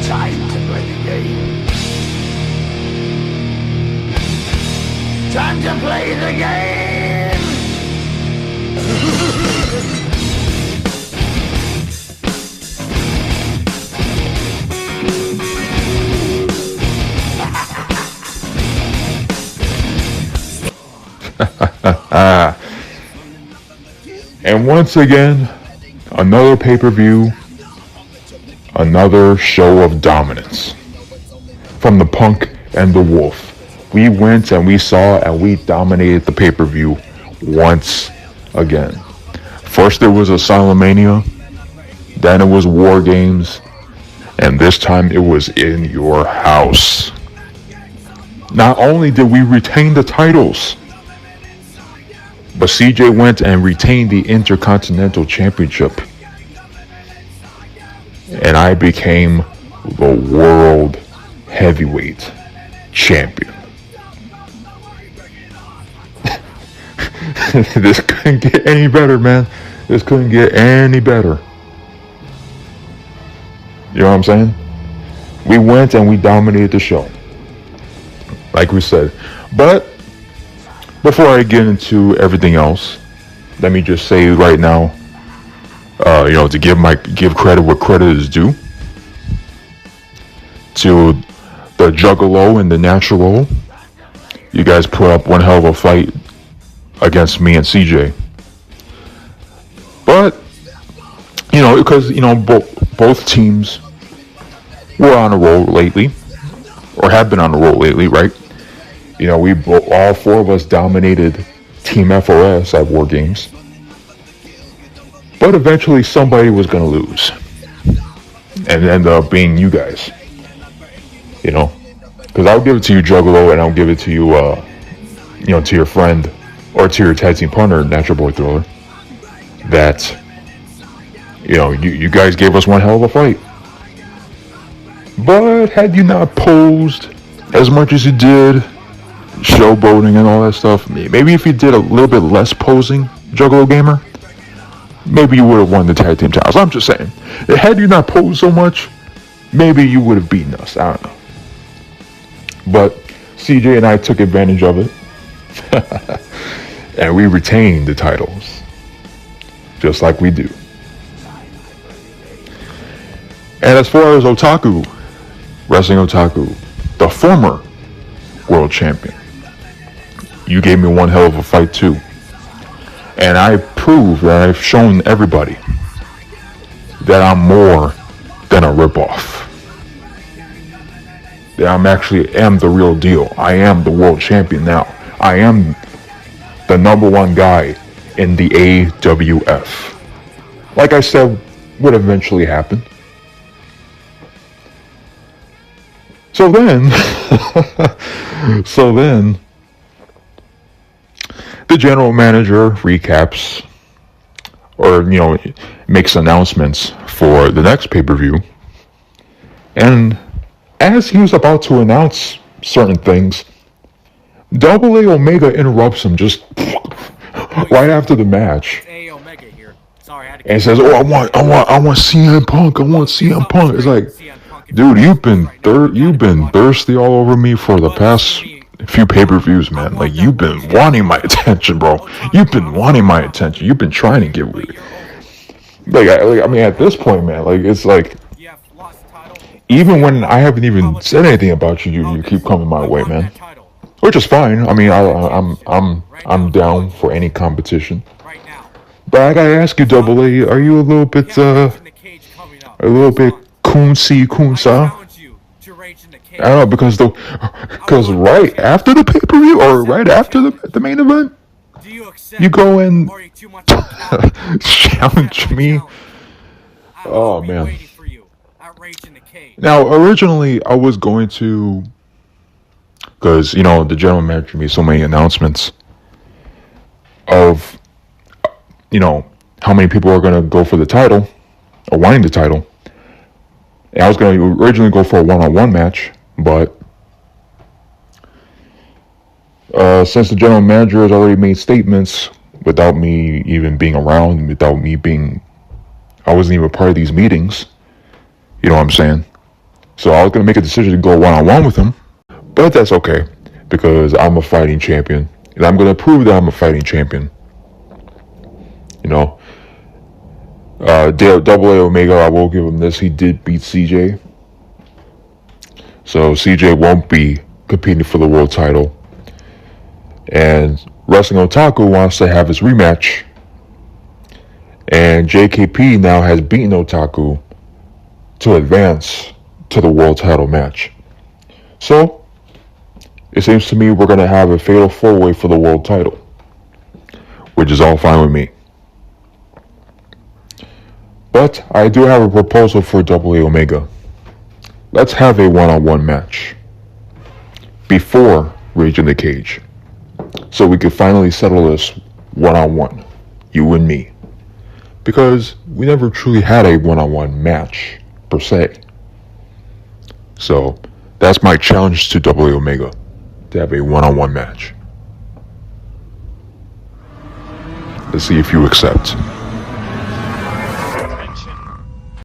Time to play the game. Time to play the game. And once again, another pay-per-view, another show of dominance from the Punk and the Wolf. We went and we saw and we dominated the pay-per-view once again. First there was Asylum Mania, then it was War Games, and this time it was in your house. Not only did we retain the titles, but CJ went and retained the Intercontinental Championship. And I became the World Heavyweight Champion. This couldn't get any better, man. This couldn't get any better. You know what I'm saying? We went and we dominated the show, like we said. But before I get into everything else, let me just say right now, to give credit where credit is due to the Juggalo and the Natural. You guys put up one hell of a fight against me and CJ. But because both teams were on a roll lately, or have been on a roll lately, right? All four of us dominated Team FOS at War Games. But eventually somebody was going to lose. And it ended up being you guys. Because I'll give it to you, Juggalo, and I'll give it to you, to your friend, or to your tag team partner, Natural Boy Thriller, that, you guys gave us one hell of a fight. But had you not posed as much as you did, showboating and all that stuff, maybe if you did a little bit less posing, Juggalo Gamer, maybe you would have won the tag team titles. I'm just saying, had you not posed so much, maybe you would have beaten us. I don't know. But CJ and I took advantage of it. And we retained the titles. Just like we do. And as far as Otaku, Wrestling Otaku, the former world champion, you gave me one hell of a fight too. And I proved that I've shown everybody that I'm more than a ripoff. That I'm actually am the real deal. I am the world champion now. I am the number one guy in the AWF. Like I said, would eventually happen. So then, the general manager recaps, or makes announcements for the next pay-per-view. And as he was about to announce certain things, Double A Omega interrupts him just right after the match. And says, "Oh, I want CM Punk. I want CM Punk." It's like, dude, you've been thirsty all over me for the past few pay-per-views, man. Like, you've been wanting my attention, bro. You've been wanting my attention. You've been trying to get with it. I mean, at this point, man, like, it's like, even when I haven't even said anything about you, you keep coming my way, man. Which is fine. I mean, I'm down for any competition. But I gotta ask you, Double A, are you a little bit Kunsa? I don't know, because right after the pay-per-view, or right after the main event, you go and challenge me. Oh, man. Now, originally, I was going to, because, the general manager made so many announcements of, how many people are going to go for the title, or wanting the title. And I was going to originally go for a one-on-one match, but Since the general manager has already made statements without me even being around, I wasn't even a part of these meetings. You know what I'm saying? So I was going to make a decision to go one-on-one with him, but that's okay because I'm a fighting champion and I'm going to prove that I'm a fighting champion. You know, Double A Omega, I will give him this. He did beat CJ. So CJ won't be competing for the world title. And Wrestling Otaku wants to have his rematch. And JKP now has beaten Otaku to advance to the world title match. So, it seems to me we're going to have a fatal four-way for the world title. Which is all fine with me. But I do have a proposal for Double A Omega. Let's have a one-on-one match before Rage in the Cage, so we can finally settle this one-on-one, you and me, because we never truly had a one-on-one match per se. So that's my challenge to Double A Omega, to have a one-on-one match. Let's see if you accept.